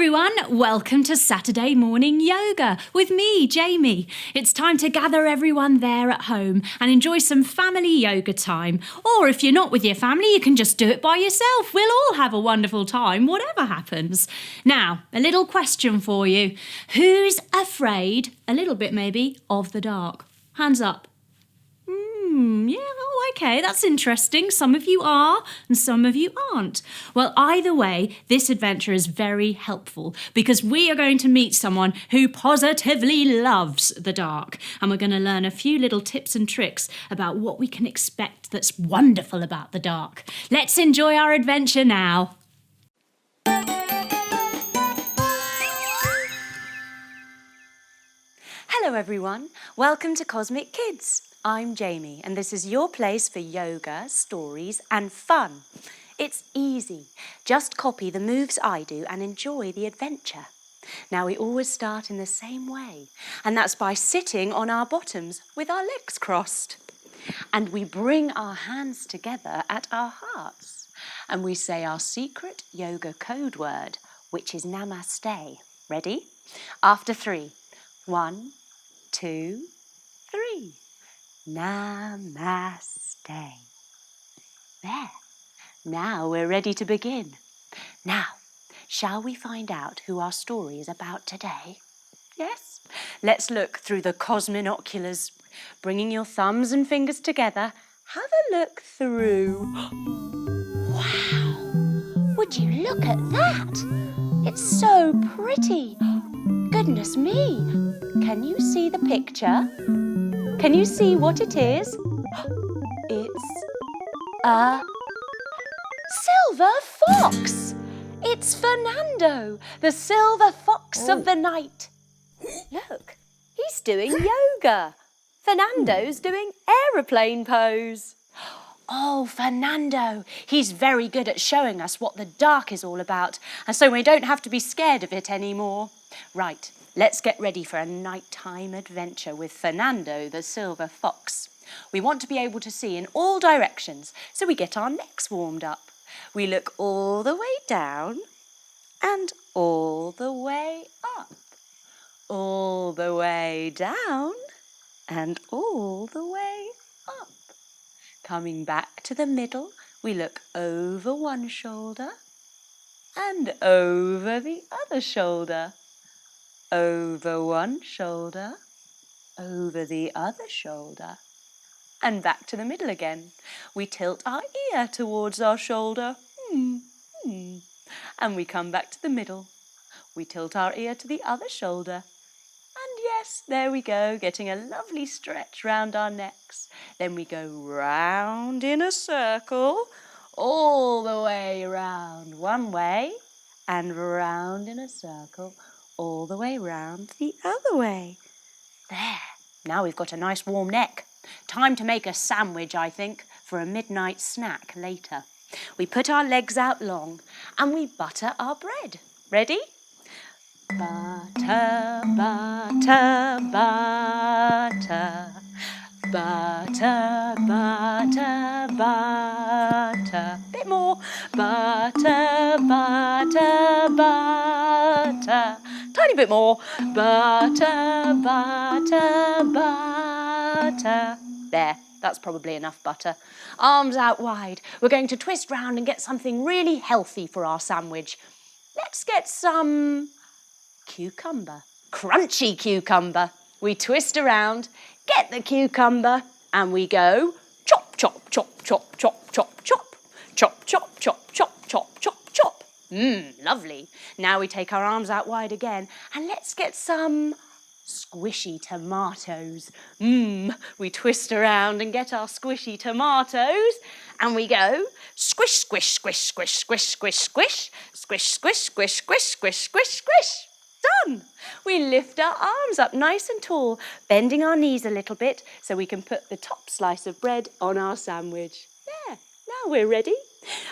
everyone, welcome to Saturday Morning Yoga with me, Jamie. It's time to gather everyone there at home and enjoy some family yoga time. Or if you're not with your family, you can just do it by yourself. We'll all have a wonderful time, whatever happens. Now, a little question for you. Who's afraid, a little bit maybe, of the dark? Hands up. Okay, that's interesting. Some of you are and some of you aren't. Well, either way, this adventure is very helpful because we are going to meet someone who positively loves the dark. And we're going to learn a few little tips and tricks about what we can expect that's wonderful about the dark. Let's enjoy our adventure now. Hello everyone, welcome to Cosmic Kids. I'm Jamie and this is your place for yoga, stories and fun. It's easy, just copy the moves I do and enjoy the adventure. Now we always start in the same way and that's by sitting on our bottoms with our legs crossed. And we bring our hands together at our hearts and we say our secret yoga code word, which is Namaste. Ready? After 3. 1, 2, 3. Namaste. There. Now we're ready to begin. Now, shall we find out who our story is about today? Yes? Let's look through the cosminoculars. Bringing your thumbs and fingers together, have a look through. Wow! Would you look at that? It's so pretty. Goodness me! Can you see the picture? Can you see what it is? It's a silver fox! It's Fernando, the silver fox of the night. Look, he's doing yoga. Fernando's doing aeroplane pose. Oh, Fernando, he's very good at showing us what the dark is all about, and so we don't have to be scared of it anymore. Right, let's get ready for a nighttime adventure with Fernando, the silver fox. We want to be able to see in all directions, so we get our necks warmed up. We look all the way down and all the way up. All the way down and all the way up. Coming back to the middle, we look over one shoulder and over the other shoulder. Over one shoulder, over the other shoulder, and back to the middle again. We tilt our ear towards our shoulder, and we come back to the middle. We tilt our ear to the other shoulder, and yes, there we go, getting a lovely stretch round our necks. Then we go round in a circle, all the way round one way, and round in a circle, all the way round the other way. There, now we've got a nice warm neck. Time to make a sandwich, I think, for a midnight snack later. We put our legs out long and we butter our bread. Ready? Butter, butter, butter. Butter, butter, butter. Bit more. Butter, butter, butter. Tiny bit more. Butter, butter, butter. There, that's probably enough butter. Arms out wide. We're going to twist round and get something really healthy for our sandwich. Let's get some cucumber. Crunchy cucumber. We twist around, get the cucumber, and we go chop, chop, chop, chop, chop, chop, chop. Chop, chop, chop, chop, chop, chop, chop. Lovely. Now we take our arms out wide again and let's get some squishy tomatoes. We twist around and get our squishy tomatoes and we go squish, squish, squish, squish, squish, squish, squish, squish, squish, squish, squish, squish, squish, squish. Done. We lift our arms up nice and tall, bending our knees a little bit so we can put the top slice of bread on our sandwich. There. Now we're ready.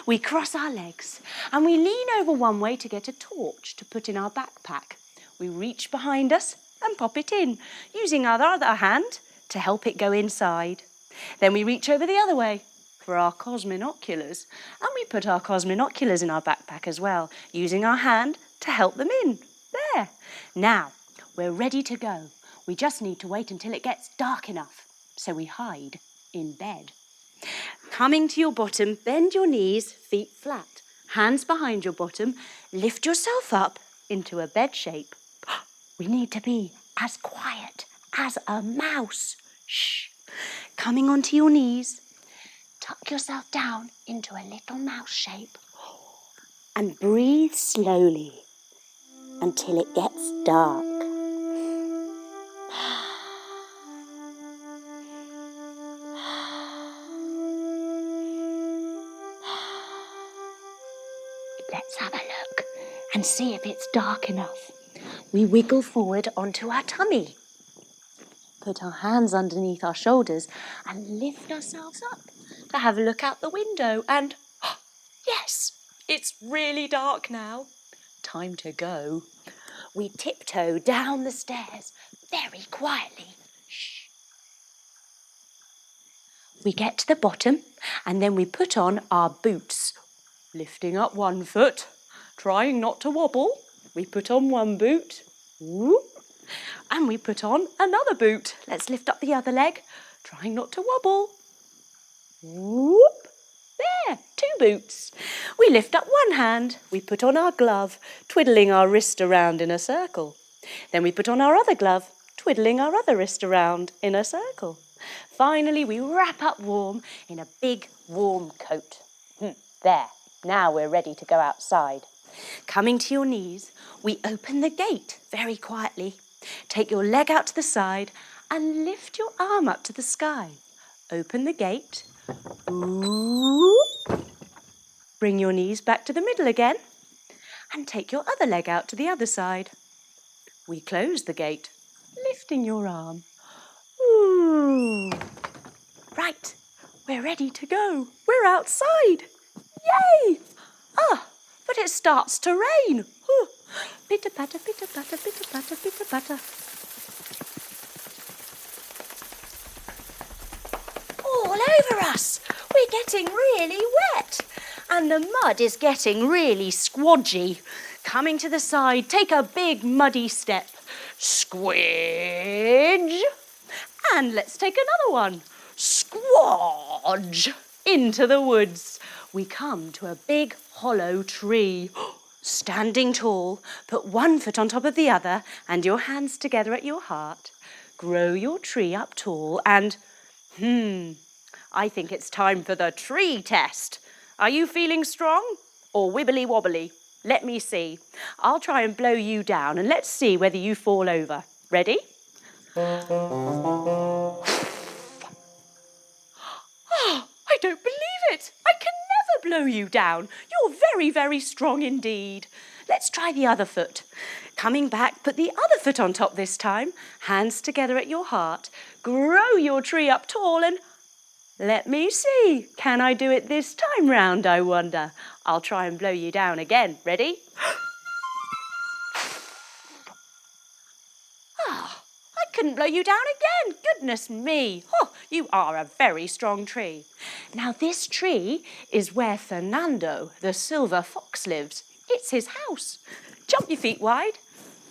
We cross our legs and we lean over one way to get a torch to put in our backpack. We reach behind us and pop it in, using our other hand to help it go inside. Then we reach over the other way for our cosminoculars and we put our cosminoculars in our backpack as well, using our hand to help them in. There. Now, we're ready to go. We just need to wait until it gets dark enough, so we hide in bed. Coming to your bottom, bend your knees, feet flat, hands behind your bottom, lift yourself up into a bed shape. We need to be as quiet as a mouse. Shh. Coming onto your knees, tuck yourself down into a little mouse shape and breathe slowly until it gets dark. Let's have a look and see if it's dark enough. We wiggle forward onto our tummy. Put our hands underneath our shoulders and lift ourselves up to have a look out the window. And yes, it's really dark now. Time to go. We tiptoe down the stairs very quietly. Shh. We get to the bottom and then we put on our boots. Lifting up one foot, trying not to wobble. We put on one boot. Whoop. And we put on another boot. Let's lift up the other leg, trying not to wobble. Whoop. There, 2 boots. We lift up one hand. We put on our glove, twiddling our wrist around in a circle. Then we put on our other glove, twiddling our other wrist around in a circle. Finally, we wrap up warm in a big warm coat. There, now we're ready to go outside. Coming to your knees, we open the gate very quietly. Take your leg out to the side and lift your arm up to the sky. Open the gate. Ooh. Bring your knees back to the middle again and take your other leg out to the other side. We close the gate, lifting your arm. Ooh. Right, we're ready to go. We're outside. Yay! But it starts to rain. Pitter-patter, pitter-patter, pitter-patter, pitter-patter. All over us. We're getting really wet. And the mud is getting really squodgy. Coming to the side, take a big muddy step. Squidge. And let's take another one. Squodge. Into the woods. We come to a big hollow tree. Standing tall, put one foot on top of the other and your hands together at your heart. Grow your tree up tall and, I think it's time for the tree test. Are you feeling strong or wibbly wobbly? Let me see. I'll try and blow you down and let's see whether you fall over. Ready? I don't believe it. I can never blow you down. You're very, very strong indeed. Let's try the other foot. Coming back, put the other foot on top this time. Hands together at your heart. Grow your tree up tall and let me see. Can I do it this time round, I wonder? I'll try and blow you down again. Ready? I couldn't blow you down again. Goodness me. You are a very strong tree. Now this tree is where Fernando, the silver fox, lives. It's his house. Jump your feet wide,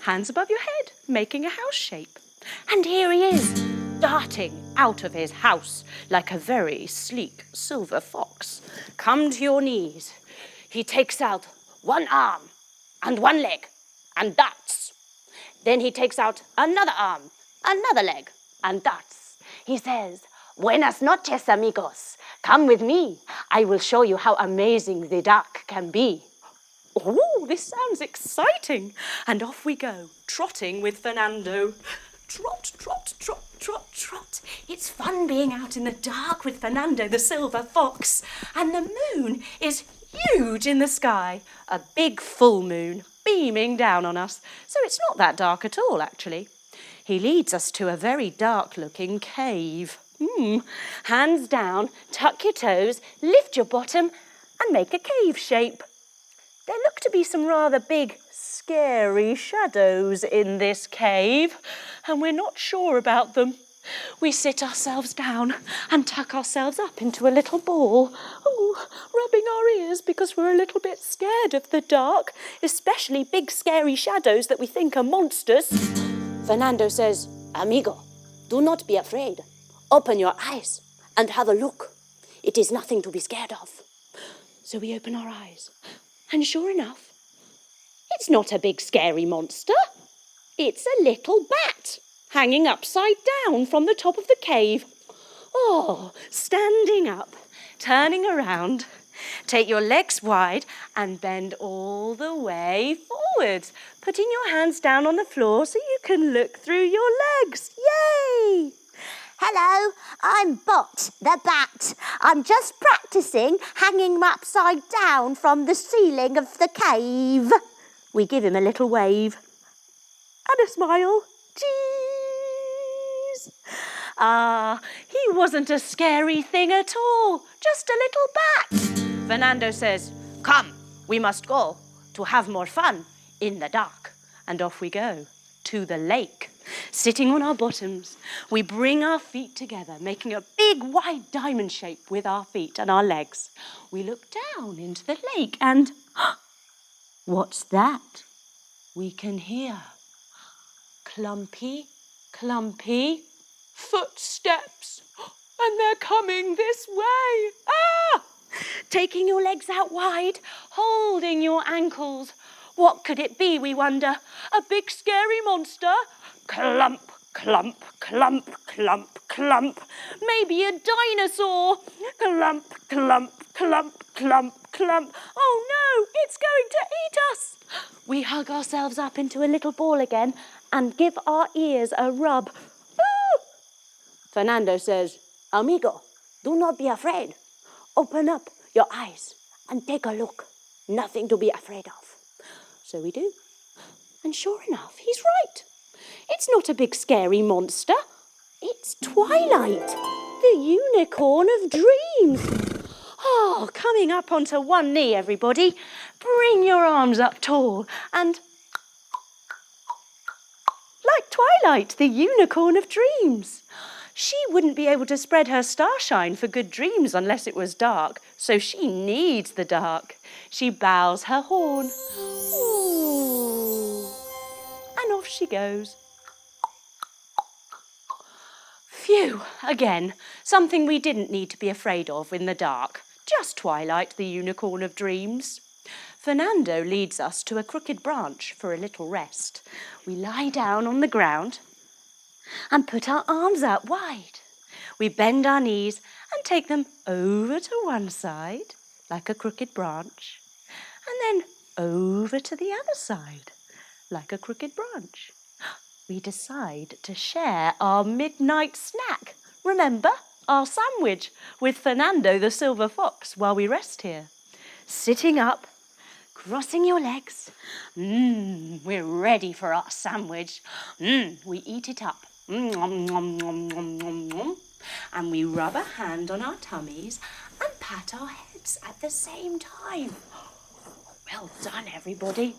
hands above your head, making a house shape. And here he is, darting out of his house like a very sleek silver fox. Come to your knees. He takes out one arm and one leg and darts. Then he takes out another arm, another leg, and darts. He says, "Buenas noches, amigos. Come with me. I will show you how amazing the dark can be." Oh, this sounds exciting. And off we go, trotting with Fernando. Trot, trot, trot, trot, trot. It's fun being out in the dark with Fernando, the silver fox. And the moon is huge in the sky. A big full moon beaming down on us. So it's not that dark at all, actually. He leads us to a very dark-looking cave. Hands down, tuck your toes, lift your bottom and make a cave shape. There look to be some rather big, scary shadows in this cave, and we're not sure about them. We sit ourselves down and tuck ourselves up into a little ball, rubbing our ears because we're a little bit scared of the dark, especially big scary shadows that we think are monsters. Fernando says, "Amigo, do not be afraid. Open your eyes and have a look. It is nothing to be scared of." So we open our eyes, and sure enough, it's not a big scary monster. It's a little bat hanging upside down from the top of the cave. Standing up, turning around. Take your legs wide and bend all the way forward, putting your hands down on the floor so you can look through your legs. Yay! Hello, I'm Bot, the bat. I'm just practising hanging upside down from the ceiling of the cave. We give him a little wave and a smile. Cheese! He wasn't a scary thing at all, just a little bat. Fernando says, "Come, we must go to have more fun in the dark." And off we go to the lake. Sitting on our bottoms, we bring our feet together, making a big wide diamond shape with our feet and our legs. We look down into the lake and what's that? We can hear clumpy, clumpy footsteps, and they're coming this way. Taking your legs out wide, holding your ankles. What could it be, we wonder? A big scary monster? Clump, clump, clump, clump, clump. Maybe a dinosaur. Clump, clump, clump, clump, clump. Oh no, it's going to eat us. We hug ourselves up into a little ball again and give our ears a rub. Fernando says, "Amigo, do not be afraid. Open up your eyes and take a look. Nothing to be afraid of." So we do. And sure enough, he's right. It's not a big scary monster. It's Twilight, the unicorn of dreams. Coming up onto one knee, everybody. Bring your arms up tall and like Twilight, the unicorn of dreams. She wouldn't be able to spread her starshine for good dreams unless it was dark, so she needs the dark. She bows her horn. Ooh. And off she goes. Phew, again, something we didn't need to be afraid of in the dark. Just Twilight, the unicorn of dreams. Fernando leads us to a crooked branch for a little rest. We lie down on the ground and put our arms out wide. We bend our knees and take them over to one side, like a crooked branch, and then over to the other side, like a crooked branch. We decide to share our midnight snack. Remember, our sandwich with Fernando the silver fox while we rest here. Sitting up, crossing your legs. We're ready for our sandwich. We eat it up. And we rub a hand on our tummies and pat our heads at the same time. Well done, everybody.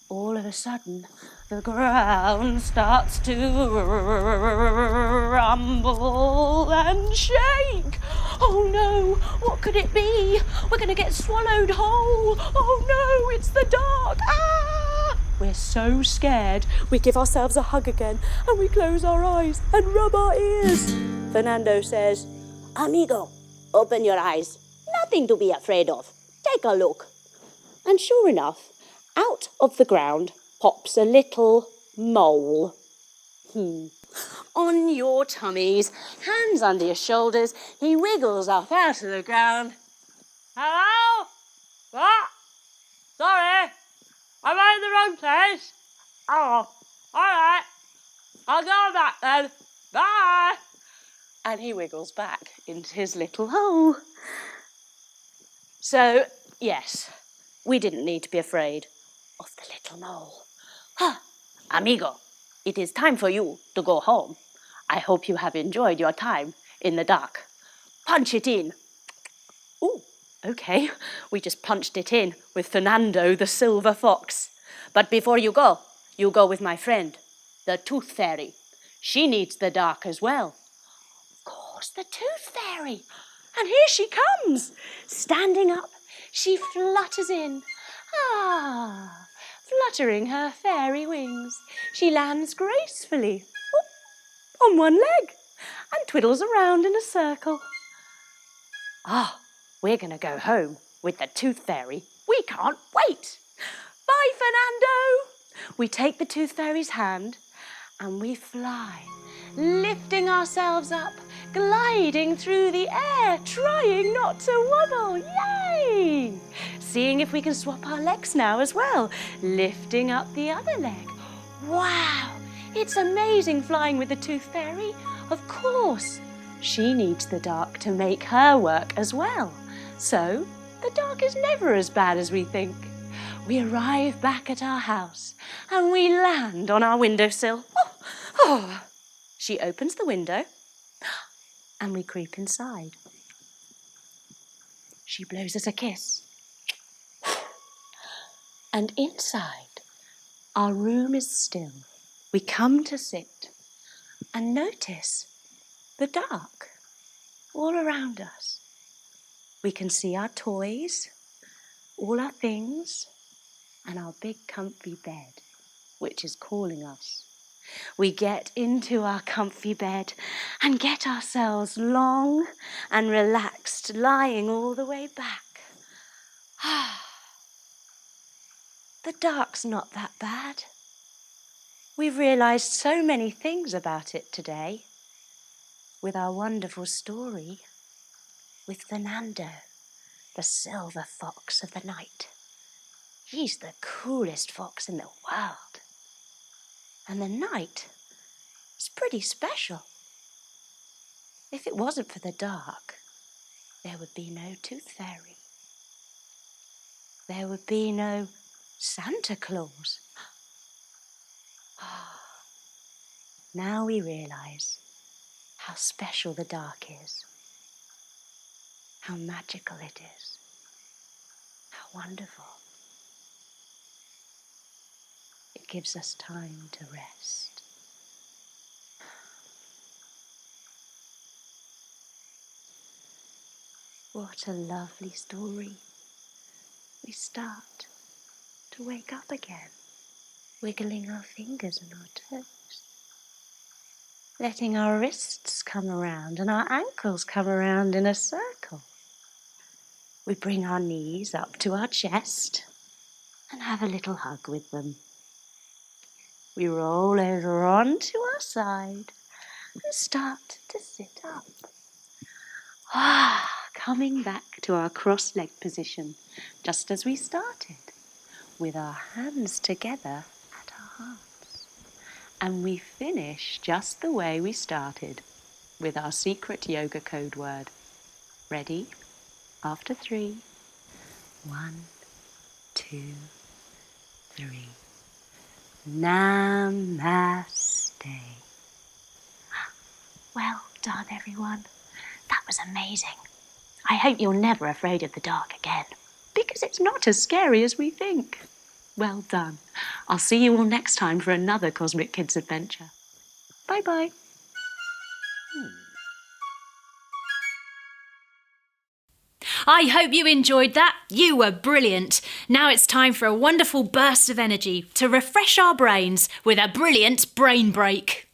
All of a sudden, the ground starts to rumble and shake. Oh no, what could it be? We're going to get swallowed whole. Oh no, it's the dark. We're so scared. We give ourselves a hug again and we close our eyes and rub our ears. Fernando says, "Amigo, open your eyes. Nothing to be afraid of. Take a look." And sure enough, out of the ground pops a little mole. On your tummies, hands under your shoulders, he wiggles up out of the ground. "Hello? What? Sorry, am I in the wrong place? Oh, all right. I'll go back then. Bye." And he wiggles back into his little hole. So, yes, we didn't need to be afraid of the little mole. Amigo, it is time for you to go home. I hope you have enjoyed your time in the dark. Punch it in. Ooh, okay. We just punched it in with Fernando the silver fox. But before you go with my friend, the tooth fairy. She needs the dark as well. What's the tooth fairy? And here she comes. Standing up, she flutters in. Ah, fluttering her fairy wings, she lands gracefully on one leg and twiddles around in a circle. Ah, we're going to go home with the tooth fairy. We can't wait. Bye, Fernando. We take the tooth fairy's hand and we fly, lifting ourselves up, gliding through the air, trying not to wobble. Yay! Seeing if we can swap our legs now as well, lifting up the other leg. Wow, it's amazing flying with the tooth fairy. Of course, she needs the dark to make her work as well. So, the dark is never as bad as we think. We arrive back at our house and we land on our windowsill. She opens the window and we creep inside. She blows us a kiss. And inside, our room is still. We come to sit and notice the dark all around us. We can see our toys, all our things, and our big comfy bed, which is calling us. We get into our comfy bed and get ourselves long and relaxed, lying all the way back. The dark's not that bad. We've realised so many things about it today with our wonderful story with Fernando, the silver fox of the night. He's the coolest fox in the world. And the night is pretty special. If it wasn't for the dark, there would be no tooth fairy. There would be no Santa Claus. Now we realise how special the dark is, how magical it is, how wonderful. It gives us time to rest. What a lovely story. We start to wake up again, wiggling our fingers and our toes, letting our wrists come around and our ankles come around in a circle. We bring our knees up to our chest and have a little hug with them. We roll over onto our side and start to sit up. Coming back to our cross-legged position, just as we started, with our hands together at our hearts. And we finish just the way we started, with our secret yoga code word. Ready? After 3. 1, 2, 3. Namaste. Well done, everyone. That was amazing. I hope you're never afraid of the dark again, because it's not as scary as we think. Well done. I'll see you all next time for another Cosmic Kids adventure. Bye-bye. I hope you enjoyed that. You were brilliant. Now it's time for a wonderful burst of energy to refresh our brains with a brilliant brain break.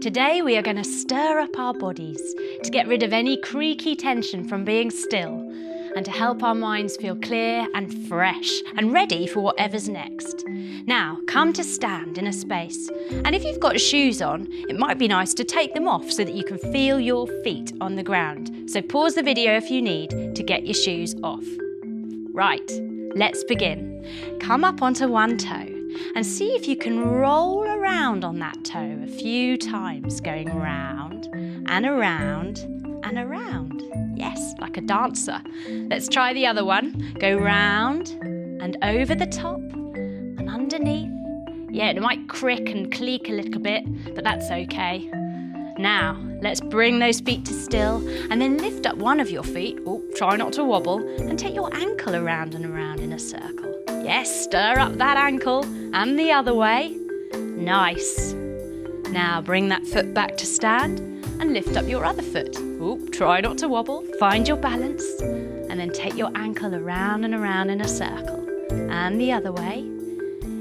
Today we are going to stir up our bodies to get rid of any creaky tension from being still and to help our minds feel clear and fresh and ready for whatever's next. Now, come to stand in a space, and if you've got shoes on, it might be nice to take them off so that you can feel your feet on the ground. So pause the video if you need to get your shoes off. Right, let's begin. Come up onto one toe and see if you can roll around on that toe a few times, going round and around and around. Yes, like a dancer. Let's try the other one. Go round and over the top and underneath. Yeah, it might crick and cleak a little bit, but that's okay. Now, let's bring those feet to still and then lift up one of your feet. Oh, try not to wobble, and take your ankle around and around in a circle. Yes, stir up that ankle and the other way. Nice. Now bring that foot back to stand and lift up your other foot. Oop, try not to wobble. Find your balance and then take your ankle around and around in a circle. And the other way.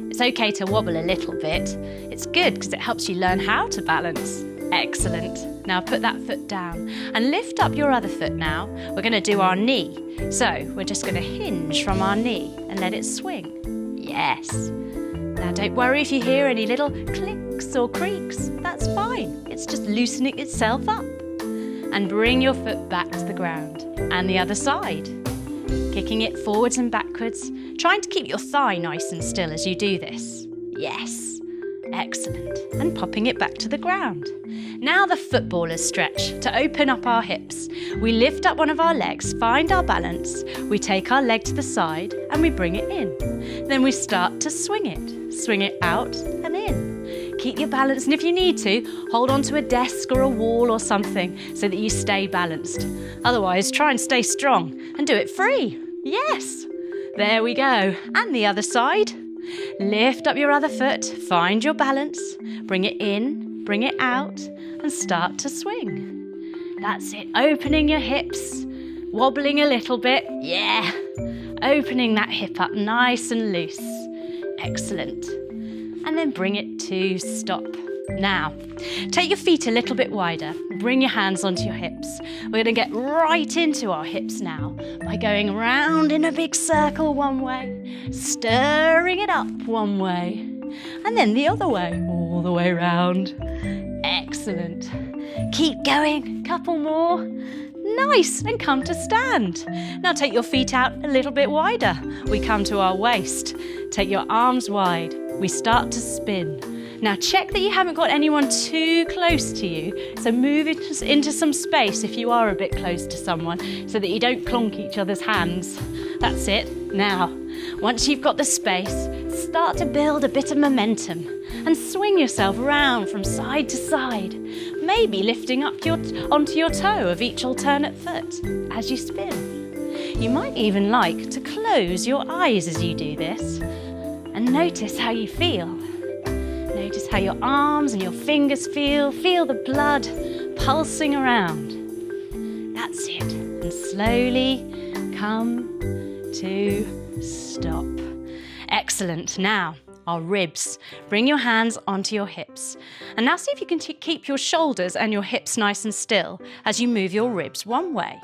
It's okay to wobble a little bit. It's good because it helps you learn how to balance. Excellent. Now put that foot down and lift up your other foot now. We're going to do our knee. So we're just going to hinge from our knee and let it swing. Yes. Now don't worry if you hear any little clicks or creaks. That's fine. It's just loosening itself up. And bring your foot back to the ground. And the other side. Kicking it forwards and backwards. Trying to keep your thigh nice and still as you do this. Yes. Excellent. And popping it back to the ground. Now the footballer's stretch to open up our hips. We lift up one of our legs, find our balance. We take our leg to the side and we bring it in. Then we start to swing it. Swing it out and in. Keep your balance, and if you need to, hold onto a desk or a wall or something so that you stay balanced. Otherwise, try and stay strong and do it free. Yes. There we go. And the other side. Lift up your other foot, find your balance, bring it in, bring it out, and start to swing. That's it, opening your hips, wobbling a little bit, yeah. Opening that hip up nice and loose. Excellent. And then bring it to stop. Now, take your feet a little bit wider, bring your hands onto your hips. We're going to get right into our hips now by going round in a big circle one way, stirring it up one way, and then the other way, all the way round. Excellent. Keep going, couple more. Nice, and come to stand. Now take your feet out a little bit wider. We come to our waist. Take your arms wide. We start to spin. Now check that you haven't got anyone too close to you, so move into some space if you are a bit close to someone so that you don't clonk each other's hands. That's it. Now, once you've got the space, start to build a bit of momentum and swing yourself around from side to side, maybe lifting up onto your toe of each alternate foot as you spin. You might even like to close your eyes as you do this and notice how you feel. Notice how your arms and your fingers feel. Feel the blood pulsing around. That's it. And slowly come to stop. Excellent. Now, our ribs. Bring your hands onto your hips. And now see if you can keep your shoulders and your hips nice and still as you move your ribs one way.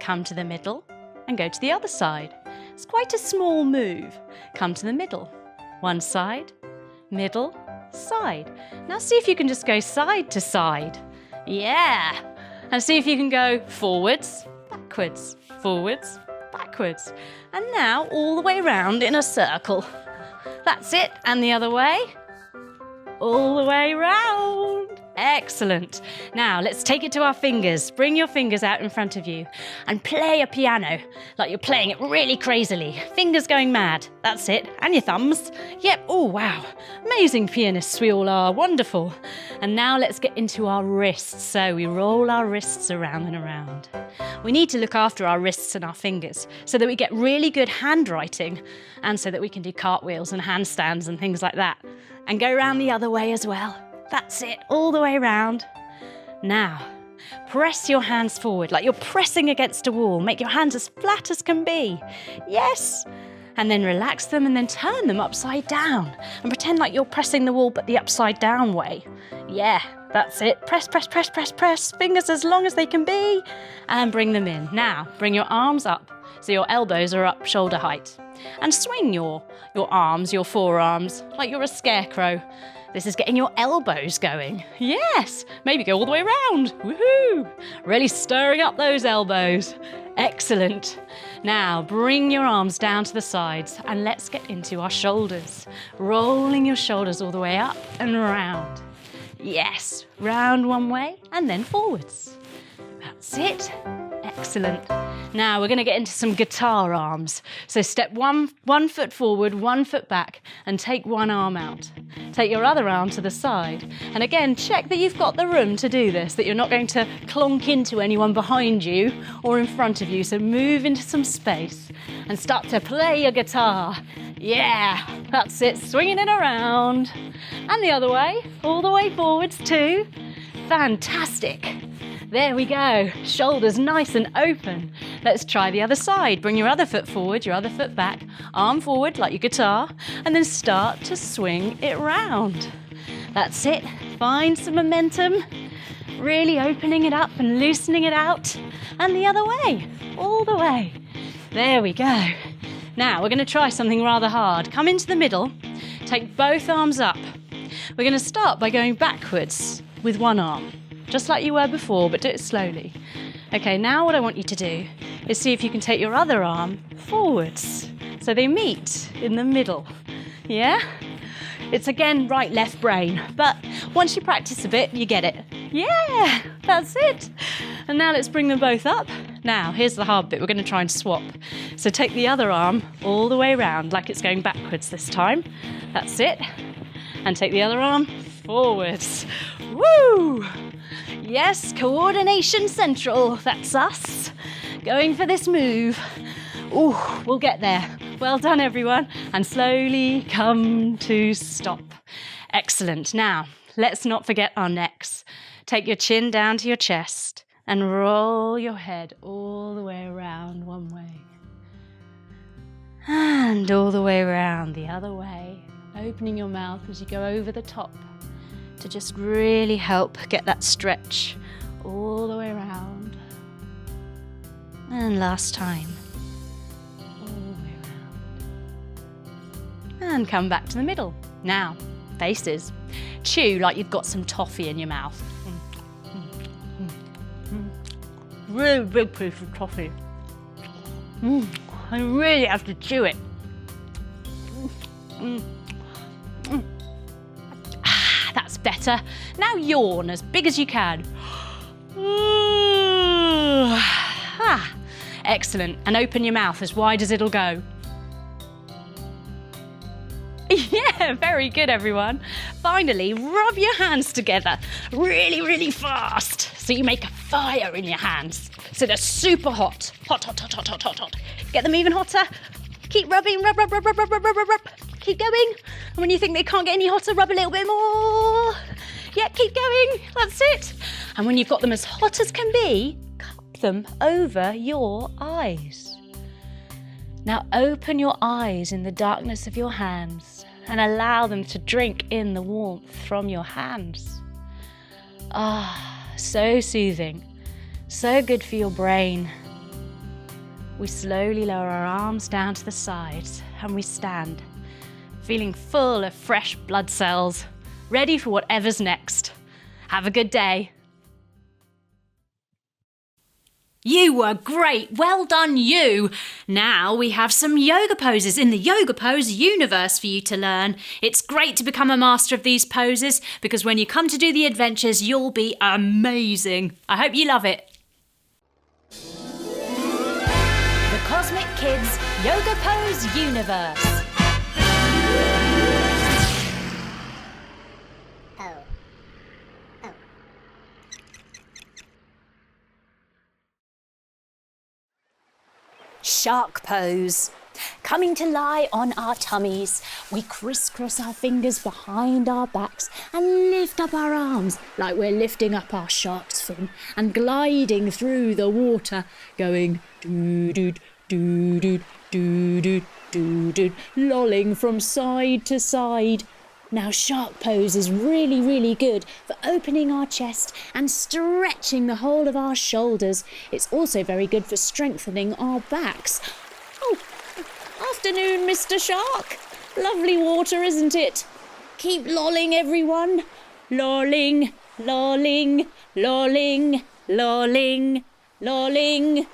Come to the middle and go to the other side. It's quite a small move. Come to the middle. One side, middle, side. Now see if you can just go side to side. Yeah. And see if you can go forwards, backwards, forwards, backwards. And now all the way round in a circle. That's it. And the other way. All the way round. Excellent. Now let's take it to our fingers. Bring your fingers out in front of you and play a piano like you're playing it really crazily. Fingers going mad. That's it. And your thumbs. Yep. Oh, wow. Amazing pianists we all are. Wonderful. And now let's get into our wrists. So we roll our wrists around and around. We need to look after our wrists and our fingers so that we get really good handwriting and so that we can do cartwheels and handstands and things like that. And go round the other way as well. That's it, all the way round. Now, press your hands forward like you're pressing against a wall. Make your hands as flat as can be. Yes. And then relax them and then turn them upside down. And pretend like you're pressing the wall but the upside down way. Yeah, that's it. Press, press, press, press, press. Fingers as long as they can be. And bring them in. Now, bring your arms up so your elbows are up shoulder height. And swing your arms, your forearms, like you're a scarecrow. This is getting your elbows going. Yes, maybe go all the way around. Woohoo! Really stirring up those elbows. Excellent. Now bring your arms down to the sides and let's get into our shoulders. Rolling your shoulders all the way up and round. Yes, round one way and then forwards. That's it. Excellent. Now we're going to get into some guitar arms. So step one foot forward, 1 foot back, and take one arm out. Take your other arm to the side. And again, check that you've got the room to do this, that you're not going to clonk into anyone behind you or in front of you. So move into some space and start to play your guitar. Yeah, that's it, swinging it around. And the other way, all the way forwards too. Fantastic. There we go, shoulders nice and open. Let's try the other side. Bring your other foot forward, your other foot back, arm forward like your guitar, and then start to swing it round. That's it, find some momentum, really opening it up and loosening it out. And the other way, all the way. There we go. Now we're going to try something rather hard. Come into the middle, take both arms up. We're going to start by going backwards with one arm, just like you were before, but do it slowly. Okay, now what I want you to do is see if you can take your other arm forwards, so they meet in the middle. Yeah? It's again right, left brain, but once you practice a bit, you get it. Yeah, that's it. And now let's bring them both up. Now, here's the hard bit. We're going to try and swap. So take the other arm all the way around, like it's going backwards this time. That's it. And take the other arm forwards. Woo! Yes, coordination central. That's us. Going for this move. Ooh, we'll get there. Well done, everyone. And slowly come to stop. Excellent. Now, let's not forget our necks. Take your chin down to your chest and roll your head all the way around one way. And all the way around the other way. Opening your mouth as you go over the top to just really help get that stretch all the way around. And last time. All the way around. And come back to the middle. Now, faces. Chew like you've got some toffee in your mouth. Really big piece of toffee. I really have to chew it. That's better. Now yawn as big as you can. Excellent. And open your mouth as wide as it'll go. Yeah, very good, everyone. Finally, rub your hands together really, really fast so you make a fire in your hands. So they're super hot. Hot, hot, hot, hot, hot, hot, hot. Get them even hotter. Keep rubbing, rub, rub, rub, rub, rub, rub, rub, rub. Keep going. And when you think they can't get any hotter, rub a little bit more. Yeah, keep going. That's it. And when you've got them as hot as can be, cup them over your eyes. Now open your eyes in the darkness of your hands and allow them to drink in the warmth from your hands. Ah, so soothing, so good for your brain. We slowly lower our arms down to the sides and we stand, feeling full of fresh blood cells, ready for whatever's next. Have a good day. You were great. Well done, you. Now we have some yoga poses in the Yoga Pose universe for you to learn. It's great to become a master of these poses because when you come to do the adventures, you'll be amazing. I hope you love it. The Cosmic Kids Yoga Pose universe. Shark pose. Coming to lie on our tummies, we crisscross our fingers behind our backs and lift up our arms like we're lifting up our shark's fin and gliding through the water, going doo-doo, doo-doo, doo-doo, doo-doo, lolling from side to side. Now, shark pose is really, really good for opening our chest and stretching the whole of our shoulders. It's also very good for strengthening our backs. Oh, afternoon, Mr. Shark. Lovely water, isn't it? Keep lolling, everyone. Lolling, lolling, lolling, lolling, lolling.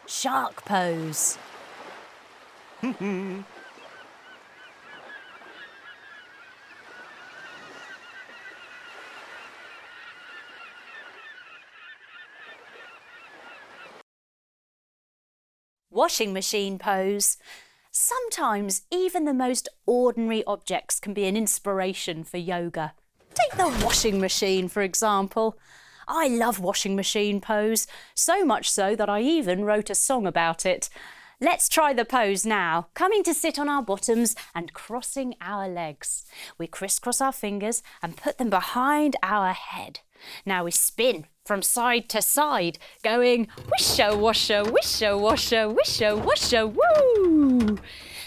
Shark pose. Washing machine pose. Sometimes even the most ordinary objects can be an inspiration for yoga. Take the washing machine, for example. I love washing machine pose, so much so that I even wrote a song about it. Let's try the pose now, coming to sit on our bottoms and crossing our legs. We crisscross our fingers and put them behind our head. Now we spin from side to side, going wisha washa, wisha washa, wisha washa, woo!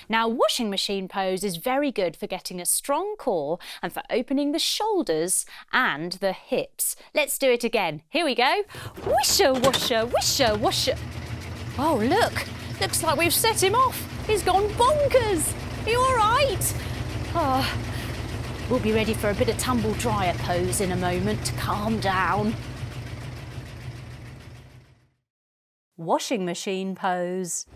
Now, washing machine pose is very good for getting a strong core and for opening the shoulders and the hips. Let's do it again. Here we go. Wisha washa, wisha washa. Oh, look. Looks like we've set him off. He's gone bonkers. Are you all right? Oh, we'll be ready for a bit of tumble dryer pose in a moment. Calm down. Washing machine pose.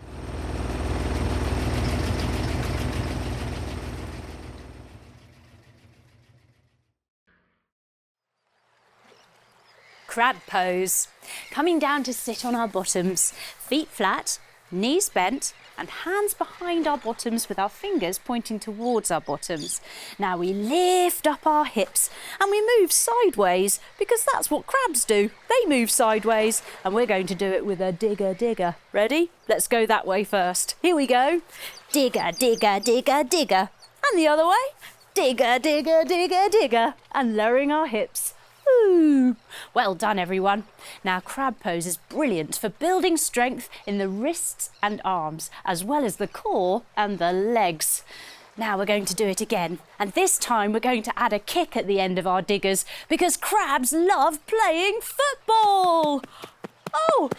Crab pose. Coming down to sit on our bottoms, feet flat, knees bent and hands behind our bottoms with our fingers pointing towards our bottoms. Now we lift up our hips and we move sideways because that's what crabs do. They move sideways and we're going to do it with a digger digger. Ready? Let's go that way first. Here we go. Digger, digger, digger, digger. And the other way. Digger, digger, digger, digger. And lowering our hips. Ooh. Well done, everyone. Now, crab pose is brilliant for building strength in the wrists and arms, as well as the core and the legs. Now we're going to do it again, and this time we're going to add a kick at the end of our diggers because crabs love playing football. Oh,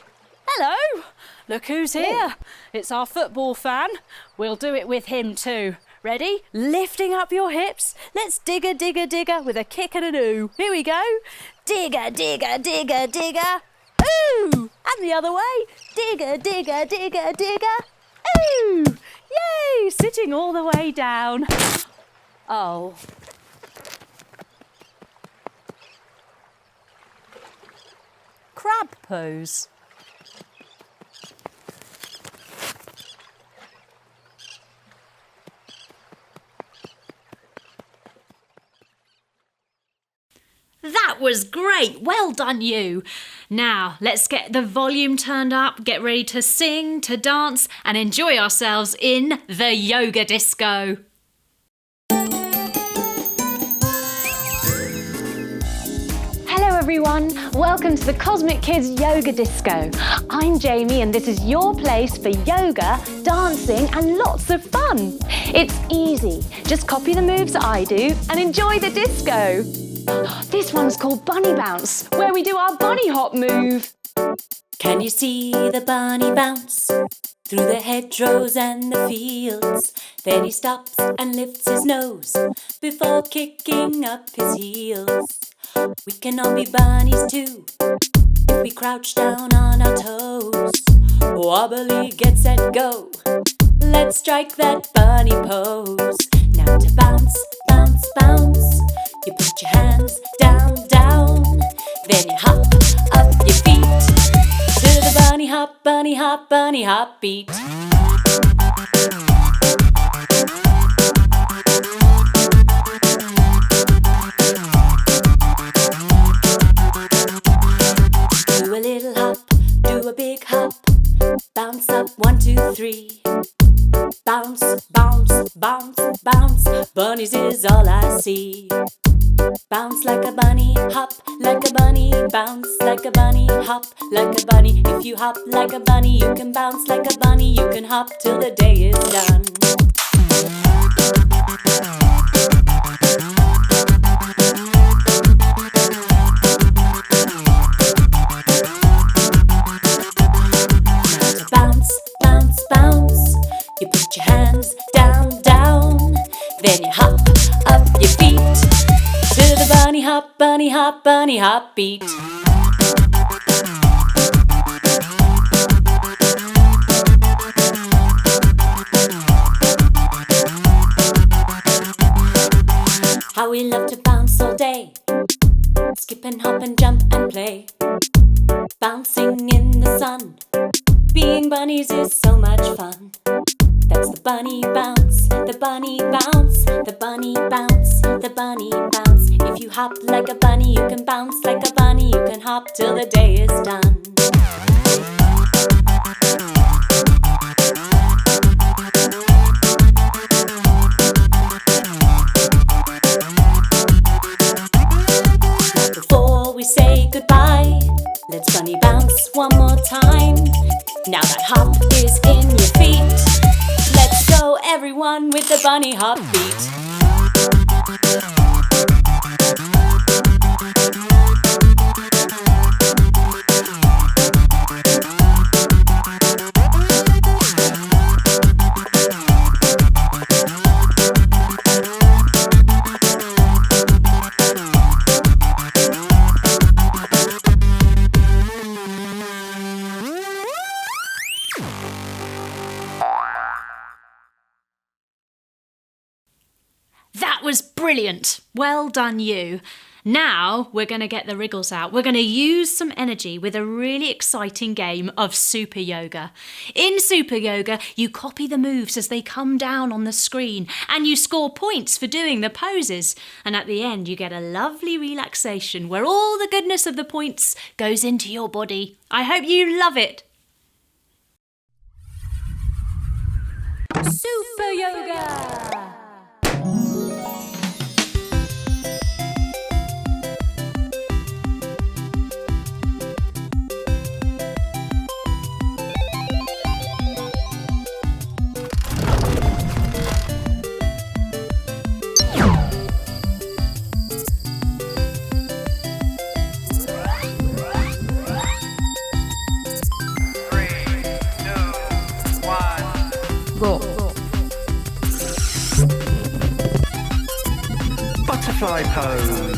hello. Look who's here. It's our football fan. We'll do it with him too. Ready? Lifting up your hips. Let's digger, digger, digger with a kick and an ooh. Here we go. Digger, digger, digger, digger. Ooh! And the other way. Digger, digger, digger, digger. Ooh! Yay! Sitting all the way down. Oh. Crab pose. That was great. Well done, you. Now, let's get the volume turned up, get ready to sing, to dance, and enjoy ourselves in the yoga disco. Hello everyone, welcome to the Cosmic Kids Yoga Disco. I'm Jamie and this is your place for yoga, dancing and lots of fun. It's easy, just copy the moves I do and enjoy the disco. This one's called Bunny Bounce, where we do our bunny hop move. Can you see the bunny bounce through the hedgerows and the fields? Then he stops and lifts his nose before kicking up his heels. We can all be bunnies too if we crouch down on our toes. Wobbly, get set, go. Let's strike that bunny pose. Now to bounce, bounce, bounce. You put your hands down, down. Then you hop up your feet to the bunny hop, bunny hop, bunny hop beat. Do a little hop, do a big hop. Bounce up, 1, 2, 3. Bounce, bounce, bounce, bounce. Bunnies is all I see. Bounce like a bunny, hop like a bunny. Bounce like a bunny, hop like a bunny. If you hop like a bunny, you can bounce like a bunny. You can hop till the day is done. Now to bounce, bounce, bounce. You put your hands down, down. Then you hop up your feet to the bunny hop, bunny hop, bunny hop beat. How we love to bounce all day. Skip and hop and jump and play. Bouncing in the sun. Being bunnies is so much fun. That's the bunny bounce, the bunny bounce, the bunny bunny bounce, the bunny bounce. If you hop like a bunny, you can bounce like a bunny. You can hop till the day is done. Before we say goodbye, let's bunny bounce one more time. Now that hop is in your feet, let's go everyone with the bunny hop beat. That was brilliant. Well done, you. Now we're going to get the wriggles out. We're going to use some energy with a really exciting game of super yoga. In super yoga, you copy the moves as they come down on the screen and you score points for doing the poses. And at the end, you get a lovely relaxation where all the goodness of the points goes into your body. I hope you love it. Super yoga! Go. Butterfly pose.